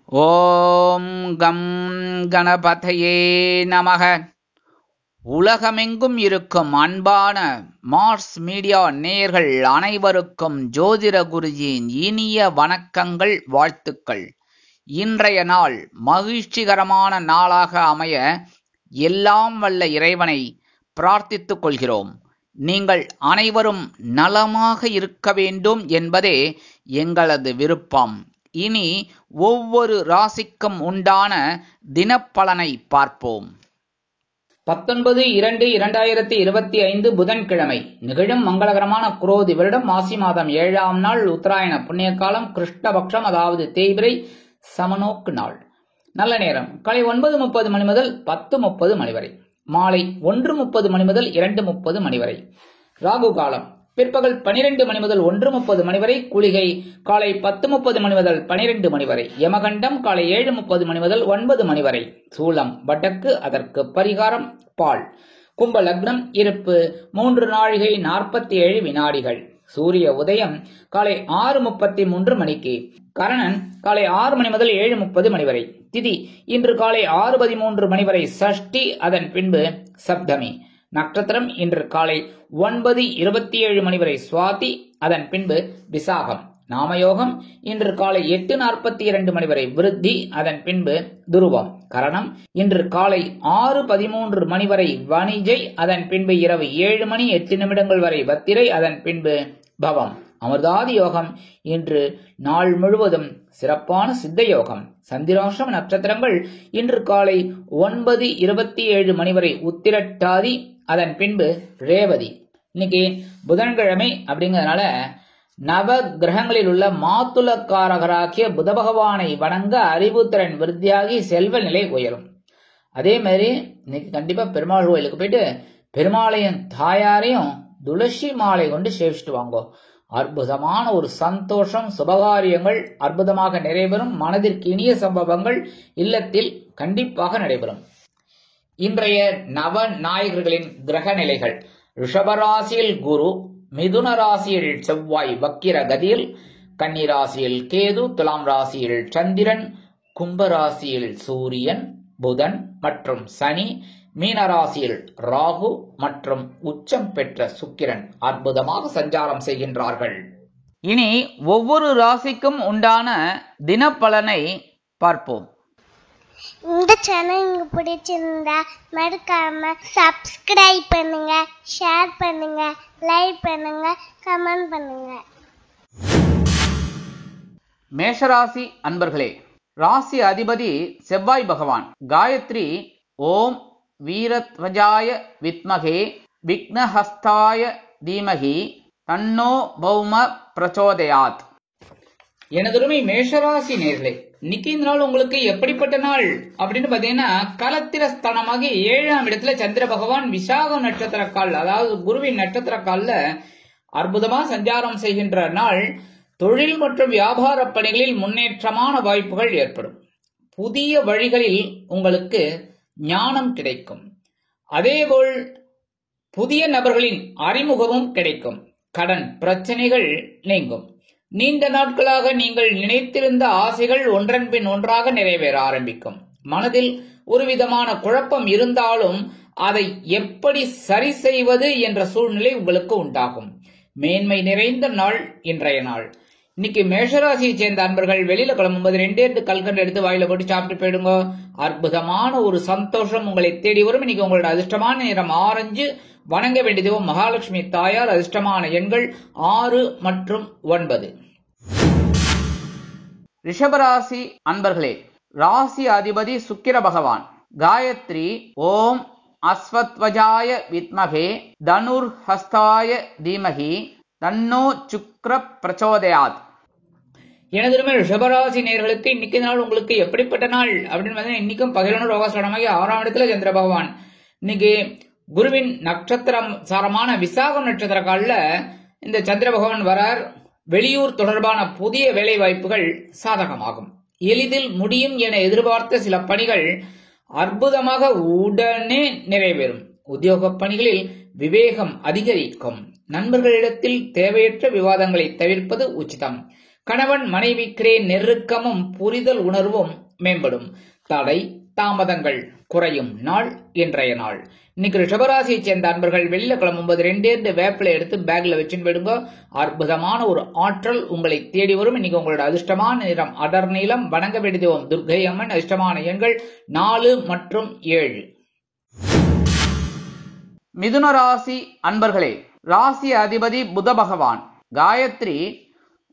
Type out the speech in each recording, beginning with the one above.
ஓம் come கணபதையே நமக. உலகமெங்கும் இருக்கும் அன்பான மார்ஸ் மீடியா நேயர்கள் அனைவருக்கும் ஜோதிட குருஜியின் இனிய வணக்கங்கள், வாழ்த்துக்கள். இன்றைய நாள் மகிழ்ச்சிகரமான நாளாக அமைய எல்லாம் வல்ல இறைவனை பிரார்த்தித்துக் கொள்கிறோம். நீங்கள் அனைவரும் நலமாக இருக்க வேண்டும் என்பதே எங்களது விருப்பம். இனி ஒவ்வொரு ராசிக்கும் உண்டான தினப்பலனை பார்ப்போம். 19/2/2025 புதன்கிழமை நிகழும் மங்களகரமான குரோதி வருடம் மாசி மாதம் 7ஆம் நாள் உத்தராயண புண்ணிய காலம், கிருஷ்ணபக்ஷம், அதாவது தேய்பிரை சமநோக்கு நாள். நல்ல நேரம் காலை 9:30 மணி முதல் 10:30 மணி வரை, மாலை 1:30 மணி முதல் 2:30 மணி வரை. ராகு காலம் பிற்பகல் 12 மணி முதல் 1:30 மணி வரை. குளிகை காலை 10:30 மணி முதல் 12 மணி வரை. யமகண்டம் காலை 7:30 மணி முதல் 9 மணி வரை. சூலம் வடக்கு, அதற்கு பரிகாரம் பால். கும்ப லக்னம், இருப்பு 3 நாழிகை 47 வினாடிகள். சூரிய உதயம் காலை 6:33 மணிக்கு. கரணன் காலை 6 மணி முதல் 7:30 மணி வரை. திதி இன்று காலை 6:13 மணி வரை சஷ்டி, அதன் பின்பு சப்தமி. நட்சத்திரம் இன்று காலை 9:27 மணி வரை சுவாதி, அதன் பின்பு விசாகம். நாமயோகம் இன்று காலை 8:42 மணி வரை விருத்தி, அதன் பின்பு துருவம். கரணம் இன்று காலை 6:13 மணி வரை வணிஜை, அதன் பின்பு இரவு 7 மணி 8 நிமிடங்கள் வரை வத்திரை, அதன் பின்பு பவம். அமிர்தாதி யோகம் இன்று நாள் முழுவதும் சிறப்பான சித்த யோகம். சந்திராஷ்டம நட்சத்திரங்கள் இன்று காலை 9:27 மணி வரை உத்திரட்டாதி, அதன் பின்பு ரேவதி. இன்னைக்கு புதன்கிழமை அப்படிங்கிறதுனால நவ கிரகங்களில் உள்ள மாத்துலக்காரகராகிய புத பகவானை வணங்க அறிவுத்திறன் விருத்தியாகி செல்வ நிலை உயரும். அதே மாதிரி இன்னைக்கு கண்டிப்பா பெருமாள் கோயிலுக்கு போயிட்டு பெருமாளையும் தாயாரையும் துளசி மாலை கொண்டு சேவிச்சுட்டு வாங்கோ. அற்புதமான ஒரு சந்தோஷம், சுபகாரியங்கள் அற்புதமாக நிறைவேறும். மனதிற்கு இனிய சம்பவங்கள் இல்லத்தில் கண்டிப்பாக நடைபெறும். இன்றைய நவ நாயகர்களின் கிரக நிலைகள்: ரிஷபராசியில் குரு, மிதுன ராசியில் செவ்வாய் வக்கிர கதியில், கன்னி ராசியில் கேது, துலாம் ராசியில் சந்திரன், கும்பராசியில் சூரியன், புதன் மற்றும் சனி, மீனராசியில் ராகு மற்றும் உச்சம் பெற்ற சுக்கிரன் அற்புதமாக சஞ்சாரம் செய்கின்றார்கள். இனி ஒவ்வொரு ராசிக்கும் உண்டான தினப்பலனை பார்ப்போம். இந்த சேனல் உங்களுக்கு பிடிச்சிருந்தா மறக்காம சப்ஸ்கிரைப் பண்ணுங்க, ஷேர் பண்ணுங்க, லைக் பண்ணுங்க, கமெண்ட் பண்ணுங்க. மேஷராசி அன்பர்களே, ராசி அதிபதி செவ்வாய் பகவான். காயத்ரி ஓம் வீரத்வஜாய வித்மகே விக்னஹஸ்தாய தீமகி தன்னோ பௌம பிரச்சோதயாத். எனதுருமை மேஷராசி நேர்களே, இன்னைக்கு இந்த நாள் உங்களுக்கு எப்படிப்பட்ட நாள் அப்படின்னு பாத்தீங்கன்னா, கலத்திரஸ்தானமாகி 7ஆம் இடத்துல சந்திர பகவான் விசாகம் நட்சத்திர கால், அதாவது குருவின் நட்சத்திர கால்ல அற்புதமா சஞ்சாரம் செய்கின்ற நாள். தொழில் மற்றும் வியாபார பணிகளில் முன்னேற்றமான வாய்ப்புகள் ஏற்படும். புதிய வழிகளில் உங்களுக்கு ஞானம் கிடைக்கும். அதேபோல் புதிய நபர்களின் அறிமுகமும் கிடைக்கும். கடன் பிரச்சனைகள் நீங்கும். நீண்ட நாட்களாக நீங்கள் நினைத்திருந்த ஆசைகள் ஒன்றன் பின் ஒன்றாக நிறைவேற ஆரம்பிக்கும். மனதில் ஒரு விதமான குழப்பம் இருந்தாலும் அதை எப்படி சரி செய்வது என்ற சூழ்நிலை உங்களுக்கு உண்டாகும். மேன்மை நிறைந்த நாள் இன்றைய நாள். இன்னைக்கு மேஷராசியை சேர்ந்த அன்பர்கள் வெளியில கிளம்பும்போது 2 கல்கண்டு எடுத்து வாயில போட்டு சாப்பிட்டு போயிடுங்க. அற்புதமான ஒரு சந்தோஷம் உங்களை தேடி வரும். இன்னைக்கு உங்களோட அதிர்ஷ்டமான நிறம் ஆரஞ்சு. வணங்க வேண்டியதோ மகாலட்சுமி தாயார். அதிர்ஷ்டமான எண்கள் 6 மற்றும் 9. ரிஷபராசி அன்பர்களே, ராசி அதிபதி சுக்கிர பகவான். காயத்ரி ஓம் அஸ்வத்வஜாய வித்மகே தனுர் ஹஸ்தாய தீமகி தன்னோ சுக்ர பிரச்சோதயாத். எனதுமே ரிஷபராசி நேயர்களுக்கு இன்னைக்கு நாள் உங்களுக்கு எப்படிப்பட்ட நாள் அப்படின்னு பார்த்தீங்கன்னா, இன்னைக்கும் பகிரனு ரோகஸ்தானமாகி 6ஆம் இடத்துல சந்திர பகவான். இன்னைக்கு குருவின் நட்சத்திரம் சாரமான விசாகம் நட்சத்திர காலில் இந்த சந்திர பகவான் வரார். வெளியூர் தொடர்பான புதிய வேலை வாய்ப்புகள் சாதகமாகும். எளிதில் முடியும் என எதிர்பார்த்த சில பணிகள் அற்புதமாக உடனே நிறைவேறும். உத்தியோக பணிகளில் விவேகம் அதிகரிக்கும். நண்பர்களிடத்தில் தேவையற்ற விவாதங்களை தவிர்ப்பது உச்சிதம். கணவன் மனைவிக்கிடையே நெருக்கமும் புரிதல் உணர்வும் மேம்படும். தடை தாமதங்கள் குறையும் நாள் இன்றைய நாள். இன்னைக்கு ரிஷபராசியை சேர்ந்த அன்பர்கள் வெளியில கிளம்பும்போது 2 வேப்பிலை எடுத்து பேக்ல வச்சுன்னு போயிடுங்க. அற்புதமான ஒரு ஆற்றல் உங்களை தேடி வரும். இன்னைக்கு உங்களோட அதிர்ஷ்டமான நிறம் அடர் நீலம். வணங்க வேண்டிய தெய்வம் துர்க்கை அம்மன். அதிர்ஷ்டமான எண்கள் 4 மற்றும் 7. மிதுன ராசி அன்பர்களே, ராசி அதிபதி புத பகவான். காயத்ரி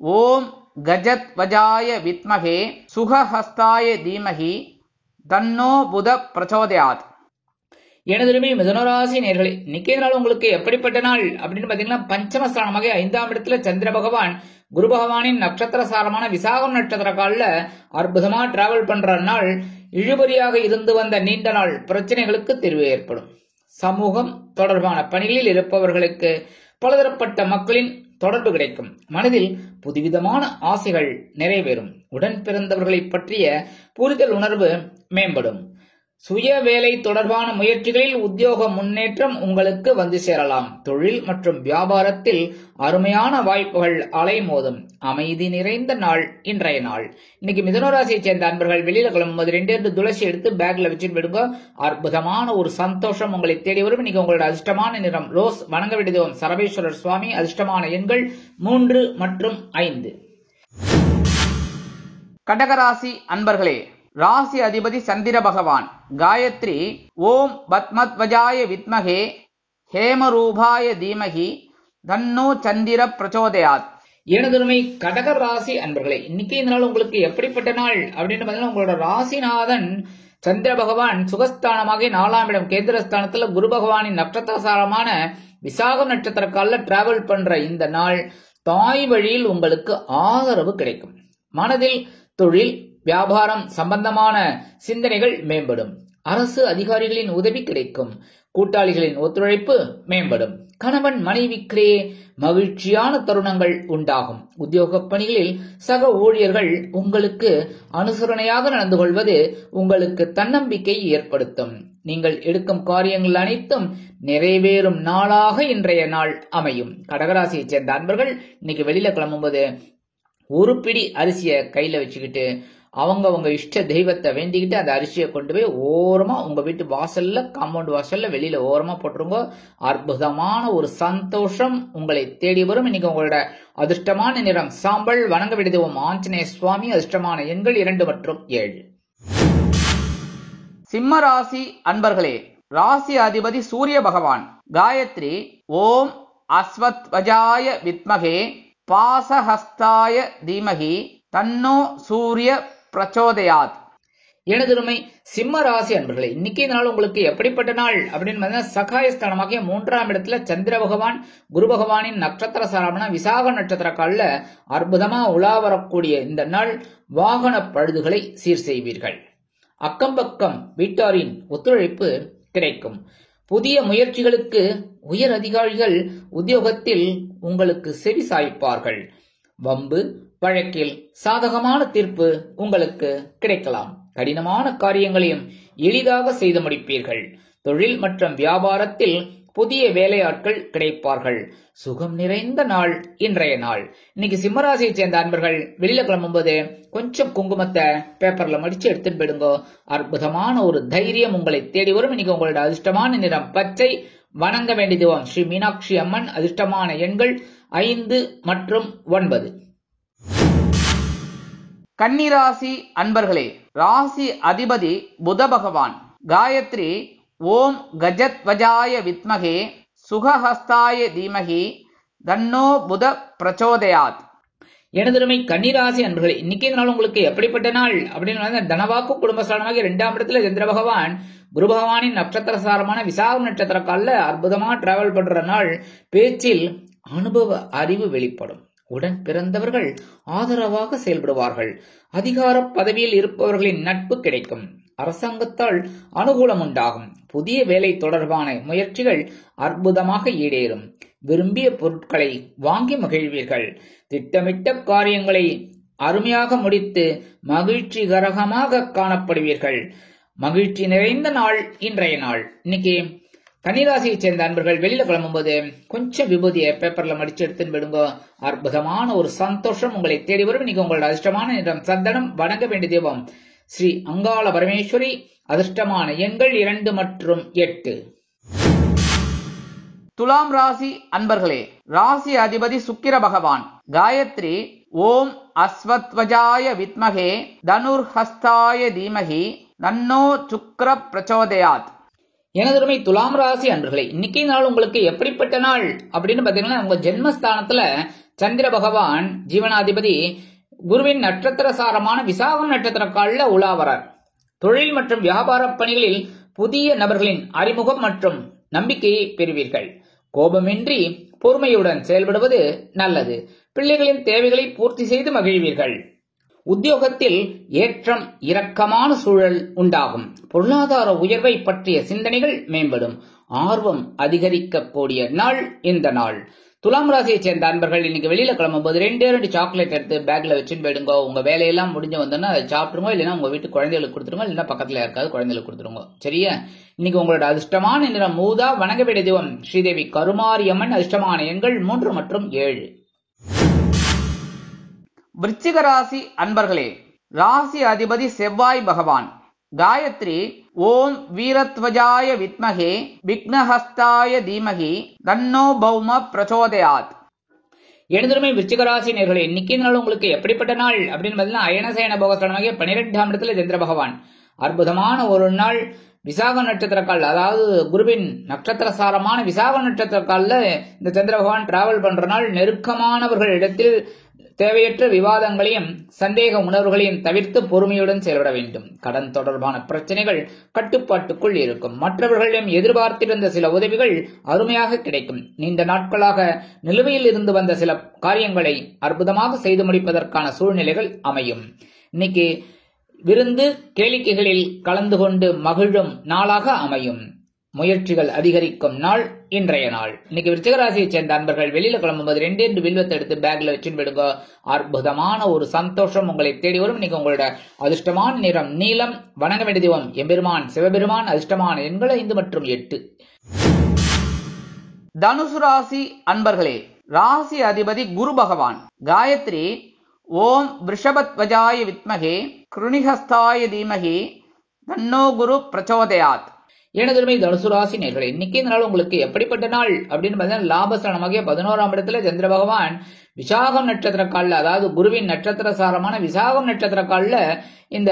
ஓம் கஜத் வஜாய வித்மகே சுகஹஸ்தாய தீமகி தன்னோ புத பிரச்சோதயாத். எனதுமே மிதுனராசி நேர்களே, இன்னைக்கே நாள் உங்களுக்கு எப்படிப்பட்ட நாள் அப்படின்னு பாத்தீங்கன்னா, பஞ்சமஸ்தானமாக 5ஆம் இடத்துல சந்திர பகவான் குரு பகவானின் நட்சத்திர சாரமான விசாகம் நட்சத்திர காலில் அற்புதமா டிராவல் பண்ற நாள். இழுபறியாக இருந்து வந்த நீண்ட நாள் பிரச்சனைகளுக்கு தீர்வு ஏற்படும். சமூகம் தொடர்பான பணிகளில் இருப்பவர்களுக்கு பலதரப்பட்ட மக்களின் தொடர்பு கிடைக்கும். மனதில் புதுவிதமான ஆசைகள் நிறைவேறும். உடன் பிறந்தவர்களை பற்றிய புரிதல் உணர்வு மேம்படும். சுய வேலை தொடர்பான முயற்சிகளில் உத்தியோக முன்னேற்றம் உங்களுக்கு வந்து சேரலாம். தொழில் மற்றும் வியாபாரத்தில் அருமையான வாய்ப்புகள் அலைமோதும். அமைதி நிறைந்த நாள் இன்றைய நாள். இன்னைக்கு மிதுனராசியை சேர்ந்த அன்பர்கள் வெளியில கிளம்பும்போது 2 துளசி எடுத்து பேக்ல வச்சுட்டு விடுங்க. அற்புதமான ஒரு சந்தோஷம் உங்களை தேடி வரும். இன்னைக்கு உங்களோட அதிர்ஷ்டமான நிறம் ரோஸ். வணங்க வேண்டிய தெய்வம் சரபேஸ்வரர் சுவாமி. அதிர்ஷ்டமான எண்கள் 3 மற்றும் 5. கடகராசி அன்பர்களே, ராசி அதிபதி சந்திர பகவான். காயத்ரி ஓம் பத்மத்வஜாய வித்மகே ஹேமரூபாய தீமகி தன்னோ சந்திர பிரச்சோதயாத். எனதுமை கடக ராசி அன்பர்களே, இன்னைக்கு இந்த நாள் உங்களுக்கு எப்படிப்பட்ட நாள் அப்படின்னு பார்த்தீங்கன்னா, உங்களோட ராசிநாதன் சந்திர பகவான் சுகஸ்தானமாக 4ஆம் இடம் கேந்திரஸ்தானத்துல குரு பகவானின் நட்சத்திரசாரமான விசாகம் நட்சத்திர காலில் டிராவல் பண்ற இந்த நாள் தாய் வழியில் உங்களுக்கு ஆதரவு கிடைக்கும். மனதில் தொழில் வியாபாரம் சம்பந்தமான சிந்தனைகள் மேம்படும். அரசு அதிகாரிகளின் உதவி கிடைக்கும். கூட்டாளிகளின் ஒத்துழைப்பு மேம்படும். கணவன் மனைவிக்கிடையே மகிழ்ச்சியான தருணங்கள் உண்டாகும். உத்தியோக பணிகளில் சக ஊழியர்கள் உங்களுக்கு அனுசரணையாக நடந்து கொள்வது உங்களுக்கு தன்னம்பிக்கை ஏற்படுத்தும். நீங்கள் எடுக்கும் காரியங்கள் அனைத்தும் நிறைவேறும் நாளாக இன்றைய நாள் அமையும். கடகராசியை சேர்ந்த அன்பர்கள் இன்னைக்கு வெளியில கிளம்பும்போது ஒரு பிடி அரிசியை கையில வச்சுக்கிட்டு அவங்க இஷ்ட தெய்வத்தை வேண்டிக்கிட்டு அந்த அரிசியை கொண்டு போய் ஓரமா உங்க வீட்டு வாசல்ல, காம்பவுண்ட் வாசல்ல வெளியில ஓரமா போட்டுருங்க. அற்புதமான ஒரு சந்தோஷம் உங்களை தேடி வரும். இன்னைக்கு உங்களோட அதிர்ஷ்டமான நிறம் சாம்பல். வணங்க வேண்டிய தெய்வம் ஆஞ்சநேய சுவாமி. அதிர்ஷ்டமான எண்கள் 2 மற்றும் 7. சிம்ம ராசி அன்பர்களே, ராசி அதிபதி சூரிய பகவான். காயத்ரி ஓம் அஸ்வத்வஜாய வித்மகே பாசஹஸ்தாய தீமகி தன்னோ சூரிய பிரச்சோதயாத். எனதுமை சிம்ம ராசி அன்பர்களே, இன்னைக்கு இந்த நாள் உங்களுக்கு எப்படிப்பட்ட நாள் அப்படின்னு பார்த்தீங்கன்னா, சகாயஸ்தானமாக 3ஆம் இடத்துல சந்திர பகவான் குரு பகவானின் நட்சத்திர சாரமான விசாக நட்சத்திர காலில் அற்புதமா உலா வரக்கூடிய இந்த நாள் வாகன பழுதுகளை சீர் செய்வீர்கள். அக்கம்பக்கம் வீட்டாரின் ஒத்துழைப்பு கிடைக்கும். புதிய முயற்சிகளுக்கு உயர் அதிகாரிகள் உத்தியோகத்தில் உங்களுக்கு செவி சாய்ப்பார்கள். வம்பு வழக்கில் சாதகமான தீர்ப்பு உங்களுக்கு கிடைக்கலாம். கடினமான காரியங்களையும் எளிதாக செய்து முடிப்பீர்கள். தொழில் மற்றும் வியாபாரத்தில் புதிய வேலையாட்கள் கிடைப்பார்கள். சுகம் நிறைந்த நாள் இன்றைய நாள். இன்னைக்கு சிம்மராசியை சேர்ந்த அன்பர்கள் வெளியில கிளம்பும்போது கொஞ்சம் குங்குமத்தை பேப்பர்ல மடிச்சு எடுத்துட்டு போயிடுங்க. அற்புதமான ஒரு தைரியம் உங்களை தேடி வரும். இன்னைக்கு உங்களோட அதிர்ஷ்டமான நிறம் பச்சை. வணங்க வேண்டிய தெய்வம் ஸ்ரீ மீனாட்சி அம்மன். அதிர்ஷ்டமான எண்கள் 5 மற்றும் 9. கன்னிராசி அன்பர்களே, ராசி அதிபதி புத பகவான். காயத்ரி ஓம் கஜத்வஜாய வித்மகே சுகஹஸ்தாய தீமகி தன்னோ புத பிரச்சோதயாத். எனதுமை கன்னிராசி அன்பர்களே, இன்னைக்கு இந்த நாள் உங்களுக்கு எப்படிப்பட்ட நாள் அப்படின்னு தனவாக்கு குடும்பஸ்தானமாக 2ஆம் இடத்துல சந்திர பகவான் குரு பகவானின் நட்சத்திர சாரமான விசாகம் நட்சத்திர காலில் அற்புதமா டிராவல் பண்ற நாள். பேச்சில் அனுபவ அறிவு வெளிப்படும். உடன் பிறந்தவர்கள் ஆதரவாக செயல்படுவார்கள். அதிகார பதவியில் இருப்பவர்களின் நட்பு கிடைக்கும். அரசாங்கத்தால் அனுகூலம் உண்டாகும். புதிய வேலை தொடர்பான முயற்சிகள் அற்புதமாக ஈடேறும். விரும்பிய பொருட்களை வாங்கி மகிழ்வீர்கள். திட்டமிட்ட காரியங்களை அருமையாக முடித்து மகிழ்ச்சிகரமாக காணப்படுவீர்கள். மகிழ்ச்சி நிறைந்த நாள் இன்றைய நாள். இன்னைக்கு கன்னிராசியை சேர்ந்த அன்பர்கள் வெளியில கிளம்பும்போது கொஞ்சம் விபூதியை பேப்பர்ல மடிச்சு எடுத்துன்னு விடுங்க. அற்புதமான ஒரு சந்தோஷம் உங்களை தேடி வரும். இன்னைக்கு உங்களோட அதிர்ஷ்டமான நிறம் சந்தனம். வணங்க வேண்டிய தெய்வம் ஸ்ரீ அங்காள பரமேஸ்வரி. அதிர்ஷ்டமான எண்கள் 2 மற்றும் 8. துலாம் ராசி அன்பர்களே, ராசி அதிபதி சுக்கிர பகவான். காயத்ரி ஓம் அஸ்வத்வஜாய வித்மகே தனுர்ஹஸ்தாய தீமகி தன்னோ சுக்ர பிரச்சோதயாத். எனதுமை துலாம் ராசி அன்பர்களே, இன்னைக்கு நாள் உங்களுக்கு எப்படிப்பட்ட நாள் அப்படின்னு பாத்தீங்கன்னா, உங்க ஜென்மஸ்தானத்துல சந்திர பகவான் ஜீவனாதிபதி குருவின் நட்சத்திர சாரமான விசாகம் நட்சத்திர கால்ல உலாவரார். தொழில் மற்றும் வியாபார பணிகளில் புதிய நபர்களின் அறிமுகம் மற்றும் நம்பிக்கையை பெறுவீர்கள். கோபமின்றி பொறுமையுடன் செயல்படுவது நல்லது. பிள்ளைகளின் தேவைகளை பூர்த்தி செய்து மகிழ்வீர்கள். உத்தியோகத்தில் ஏற்றம் இறக்கமான சூழல் உண்டாகும். பொருளாதார உயர்வை பற்றிய சிந்தனைகள் மேம்படும். ஆர்வம் அதிகரிக்கக்கூடிய நாள் இந்த நாள். துலாம் ராசியை சேர்ந்த அன்பர்கள் இன்னைக்கு வெளியில கிளம்பும்போது 2 சாக்லேட் எடுத்து பேக்ல வச்சுன்னு போயிடுங்க. உங்க வேலையெல்லாம் முடிஞ்சு வந்தோன்னா அதை சாப்பிட்டுருங்க. இல்லைன்னா உங்க வீட்டு குழந்தைகளுக்கு கொடுத்துருங்க. இல்லைன்னா பக்கத்துல யாருக்காவது குழந்தைகளுக்கு கொடுத்துருங்க. சரியா? இன்னைக்கு உங்களோட அதிர்ஷ்டமான நிறம் மூதா. வணங்க வேண்டிய தெய்வம் ஸ்ரீதேவி கருமாரியம்மன். அதிர்ஷ்டமான எண்கள் 3 மற்றும் 7. விருச்சிக ராசி அன்பர்களே, ராசி அதிபதி செவ்வாய் பகவான். காயத்ரி ஓம் வீரத்வஜாய வித்மகே விக்னஹஸ்தாய தீமகி தன்னோ பௌம பிரச்சோதயாத். எனதுமே விருச்சிக ராசி நேயர்களே, இன்னைக்கு நாள் உங்களுக்கு எப்படிப்பட்ட நாள் அப்படின்னு பார்த்தீங்கன்னா, அயனசயன போகஸ்தானமாகிய 12ஆம் இடத்துல சந்திர பகவான். அற்புதமான ஒரு நாள். விசாக நட்சத்திர கால், அதாவது குருவின் நட்சத்திர சாரமான விசாக நட்சத்திர கால்ல இந்த சந்திர பகவான் டிராவல் பண்ற நாள். நெருக்கமானவர்கள் இடத்தில் தேவையற்ற விவாதங்களையும் சந்தேக உணர்வுகளையும் தவிர்த்து பொறுமையுடன் செயல்பட வேண்டும். கடன் தொடர்பான பிரச்சனைகள் கட்டுப்பாட்டுக்குள் இருக்கும். மற்றவர்களிடம் எதிர்பார்த்திருந்த சில உதவிகள் அருமையாக கிடைக்கும். நீண்ட நாட்களாக நிலுவையில் இருந்து வந்த சில காரியங்களை அற்புதமாக செய்து முடிப்பதற்கான சூழ்நிலைகள் அமையும். இன்னைக்கு விருந்து கேளிக்கைகளில் கலந்து கொண்டு மகிழும் நாளாக அமையும். முயற்சிகள் அதிகரிக்கும் நாள் இன்றைய நாள். இன்னைக்கு விருச்சிகராசியை சேர்ந்த அன்பர்கள் வெளியில கிளம்பும்போது 2 வில்வத்தை எடுத்து பேக்ல வச்சுன்னு விடுங்க. அற்புதமான ஒரு சந்தோஷம் உங்களை தேடி வரும். இன்னைக்கு உங்களோட அதிர்ஷ்டமான நிறம் நீலம். வணங்க வேண்டிய தெய்வம் எம்பெருமான் சிவபெருமான். அதிர்ஷ்டமான எண்கள் 5 மற்றும் 8. தனுசு ராசி அன்பர்களே, ராசி அதிபதி குரு பகவான். காயத்ரி ஓம் ரிஷபத்வஜாய வித்மகே கிருணிஹஸ்தாய தீமகி தன்னோ குரு பிரச்சோதயாத். எனதுமே தனுசு ராசி நேயர்களே, இன்னைக்கு இந்த நாள் உங்களுக்கு எப்படிப்பட்ட நாள் அப்படின்னு பார்த்தீங்கன்னா, லாபஸ்தானமாகிய 11ஆம் இடத்துல சந்திர பகவான் விசாகம் நட்சத்திர கால்ல, அதாவது குருவின் நட்சத்திர சாரமான விசாகம் நட்சத்திர கால்ல இந்த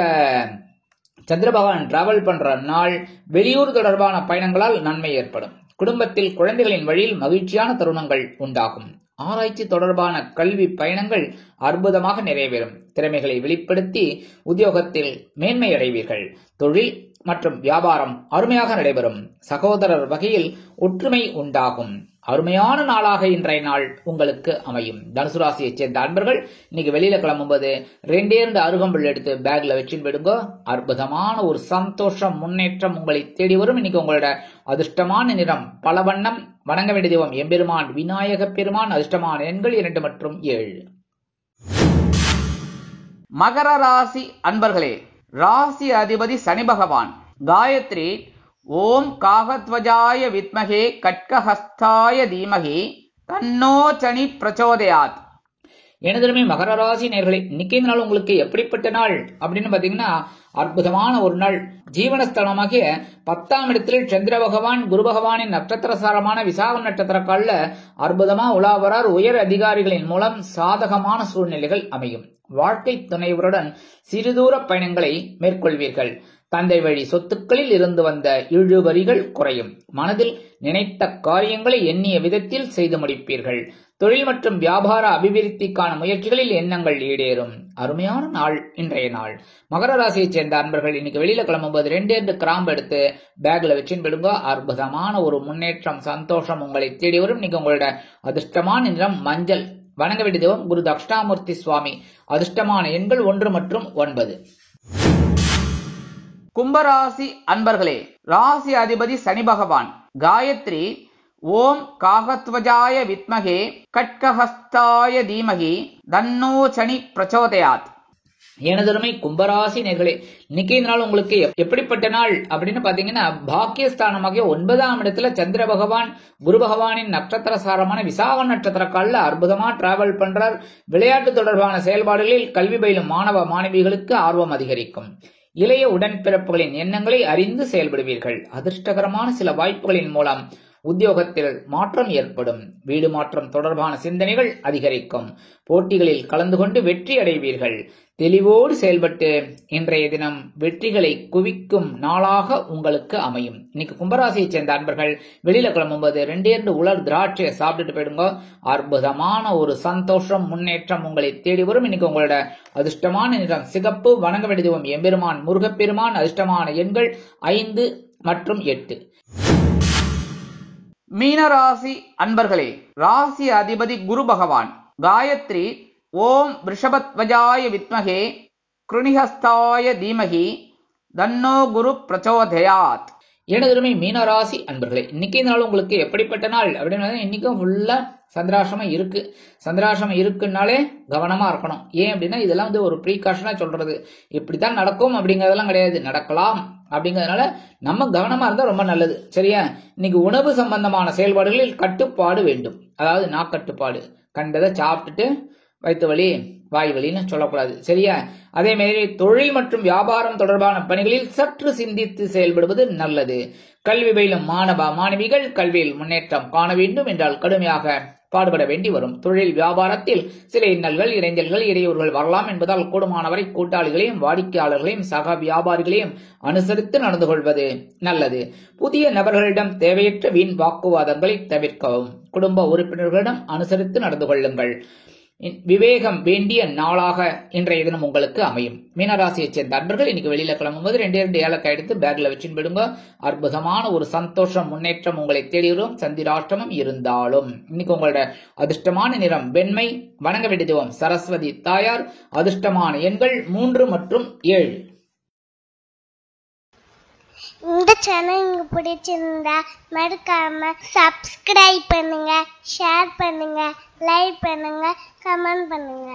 சந்திர பகவான் டிராவல் பண்ற நாள். வெளியூர் தொடர்பான பயணங்களால் நன்மை ஏற்படும். குடும்பத்தில் குழந்தைகளின் வழியில் மகிழ்ச்சியான தருணங்கள் உண்டாகும். ஆராய்ச்சி தொடர்பான கல்வி பயணங்கள் அற்புதமாக நிறைவேறும். திறமைகளை வெளிப்படுத்தி உத்தியோகத்தில் மேன்மை அடைவீர்கள். தொழில் மற்றும் வியாபாரம் அருமையாக நடைபெறும். சகோதரர் வகையில் ஒற்றுமை உண்டாகும். அருமையான நாளாக இன்றைய நாள் உங்களுக்கு அமையும். தனுசு ராசியை சேர்ந்த அன்பர்கள் இன்னைக்கு வெளியில கிளம்பும்போது 2 அருகம்புல் எடுத்து பேக்ல வச்சுன்னு விடுங்க. அற்புதமான ஒரு சந்தோஷம் முன்னேற்றம் உங்களை தேடி வரும். இன்னைக்கு உங்களோட அதிர்ஷ்டமான நிறம் பல வண்ணம். வணங்க வேண்டிய தெய்வம் எம்பெருமான் விநாயக பெருமான். அதிர்ஷ்டமான எண்கள் 2 மற்றும் 7. மகர ராசி அன்பர்களே, ராசி அதிபதி சனி பகவான். காயத்ரி ஓம் காகத்வஜாய வித்மகே கட்கஹஸ்தாய தீமகி தன்னோ சனி பிரச்சோதயாத். எனதுமே மகர ராசி நேயர்களே, இன்னைக்கு நாள் உங்களுக்கு எப்படிப்பட்ட நாள் அப்படின்னு பாத்தீங்கன்னா, அற்புதமான ஒரு நாள். ஜீவனஸ்தானமாகிய 10ஆம் இடத்தில் சந்திர பகவான் குரு பகவானின் நட்சத்திர சாரமான விசாகம் நட்சத்திர கால்ல அற்புதமா உலாவரார். உயர் அதிகாரிகளின் மூலம் சாதகமான சூழ்நிலைகள் அமையும். வாழ்க்கை துணைவருடன் சிறுதூர பயணங்களை மேற்கொள்வீர்கள். தந்தை வழி சொத்துக்களில் இருந்து வந்த இழுபறிகள் குறையும். மனதில் நினைத்த காரியங்களை எண்ணிய விதத்தில் செய்து முடிப்பீர்கள். தொழில் மற்றும் வியாபார அபிவிருத்திக்கான முயற்சிகளில் எண்ணங்கள் ஈடேறும். அருமையான நாள் இன்றைய நாள். மகர ராசியைச் சேர்ந்த அன்பர்கள் இன்னைக்கு வெளியில கிளம்பும்போது 2 கிராம்பு எடுத்து பேக்ல வச்சுன்னு விடுங்க. அற்புதமான ஒரு முன்னேற்றம் சந்தோஷம் உங்களை தேடி வரும். இன்னைக்கு உங்களோட அதிர்ஷ்டமான நிறம் மஞ்சள். வணங்க வேண்டிய தெய்வம் குரு தட்சிணாமூர்த்தி சுவாமி. அதிர்ஷ்டமான எண்கள் 1 மற்றும் 9. கும்பராசி அன்பர்களே, ராசி அதிபதி சனி பகவான். காயத்ரி ஓம் காகத்வஜாய வித்மகே கட்கஹஸ்தாய தீமகி தன்னோ சனி பிரச்சோதயாத். எனதருமை கும்பராசி நேர்களே, இன்னைக்கு நாள் உங்களுக்கு எப்படிப்பட்ட நாள் அப்படின்னு பாத்தீங்கன்னா, பாக்கியஸ்தானமாகிய 9ஆம் இடத்துல சந்திர பகவான் குரு பகவானின் நட்சத்திர சாரமான விசாகம் நட்சத்திர காலில் அற்புதமா டிராவல் பண்றார். விளையாட்டு தொடர்பான செயல்பாடுகளில் கல்வி பயிலும் மாணவ மாணவிகளுக்கு ஆர்வம் அதிகரிக்கும். இளைய உடன்பிறப்புகளின் எண்ணங்களை அறிந்து செயல்படுவீர்கள். அதிர்ஷ்டகரமான சில வாய்ப்புகளின் மூலம் உத்தியோகத்தில் மாற்றம் ஏற்படும். வீடு மாற்றம் தொடர்பான சிந்தனைகள் அதிகரிக்கும். போட்டிகளில் கலந்து கொண்டு வெற்றி அடைவீர்கள். தெளிவோடு செயல்பட்டு இன்றைய தினம் வெற்றிகளை குவிக்கும் நாளாக உங்களுக்கு அமையும். இன்னைக்கு கும்பராசியை சேர்ந்த அன்பர்கள் வெளியில கிளம்பும்போது 2 உலர் திராட்சையை சாப்பிட்டுட்டு போயிடுங்க. அற்புதமான ஒரு சந்தோஷம் முன்னேற்றம் உங்களை தேடி வரும். இன்னைக்கு உங்களோட அதிர்ஷ்டமான நிறம் சிகப்பு. வணங்க வேண்டிய தெய்வம் எம்பெருமான் முருகப்பெருமான். அதிர்ஷ்டமான எண்கள் 5 மற்றும் 8. மீனராசி அன்பர்களே, ராசி அதிபதி குரு பகவான். காயத்ரி ஓம் ரிஷபத்வஜாய வித்மகே கிருணிஹஸ்தாய தீமகி தன்னோ குரு பிரச்சோதயாத். எனதுமே மீனராசி அன்பர்களே, இன்னைக்கு நாள் உங்களுக்கு எப்படிப்பட்ட நாள் அப்படின்னு இன்னைக்கும் ஃபுல்லா சந்திராசிரமம் இருக்கு. சந்திராசிரமம் இருக்குன்னாலே கவனமா இருக்கணும். ஏன் அப்படின்னா இதெல்லாம் ஒரு ப்ரீகாஷனா சொல்றது. இப்படித்தான் நடக்கும் அப்படிங்கறதெல்லாம் கிடையாது, நடக்கலாம். அப்படிங்கறதுனால நம்ம கவனமா இருந்தா ரொம்ப நல்லது. சரியா? இன்னைக்கு உணவு சம்பந்தமான செயல்பாடுகளில் கட்டுப்பாடு வேண்டும். அதாவது நாக்கட்டுப்பாடு. கண்டதை சாப்பிட்டுட்டு வயிற்று வலி வாய் வலின்னு சொல்லக்கூடாது. சரியா? அதே மாதிரி தொழில் மற்றும் வியாபாரம் தொடர்பான பணிகளில் சற்று சிந்தித்து செயல்படுவது நல்லது. கல்வி பயிலும் மாணவ மாணவிகள் கல்வியில் முன்னேற்றம் காண வேண்டும் என்றால் கடுமையாக பாடுபட வேண்டி வரும். தொழில் வியாபாரத்தில் சில இன்னல்கள் இடைஞ்சல்கள் இடையூறுகள் வரலாம் என்பதால் கூடுமானவரை கூட்டாளிகளையும் வாடிக்கையாளர்களையும் சக வியாபாரிகளையும் அனுசரித்து நடந்து கொள்வது நல்லது. புதிய நபர்களிடம் தேவையற்ற வீண் வாக்குவாதங்களை தவிர்க்கவும். குடும்ப உறுப்பினர்களிடம் அனுசரித்து நடந்து கொள்ளுங்கள். விவேகம் வேண்டிய நாளாக இன்றைய தினம் உங்களுக்கு அமையும். மீனராசியை சேர்ந்த அன்பர்கள் இன்னைக்கு வெளியில கிளம்பும்போது 2 ஏலக்காய் எடுத்து பேக்ல வச்சுன்னு போயிடுங்க. அற்புதமான ஒரு சந்தோஷம் முன்னேற்றம் உங்களை தேடி வரும். சந்திராஷ்டமம் இருந்தாலும் இன்னைக்கு உங்களோட அதிர்ஷ்டமான நிறம் வெண்மை. வணங்க வேண்டிய தெய்வம் சரஸ்வதி தாயார். அதிர்ஷ்டமான எண்கள் 3 மற்றும் 7. இந்த சேனல் உங்களுக்கு பிடிச்சிருந்தா மறக்காம சப்ஸ்கிரைப் பண்ணுங்க, ஷேர் பண்ணுங்க, லைக் பண்ணுங்க, கமெண்ட் பண்ணுங்க.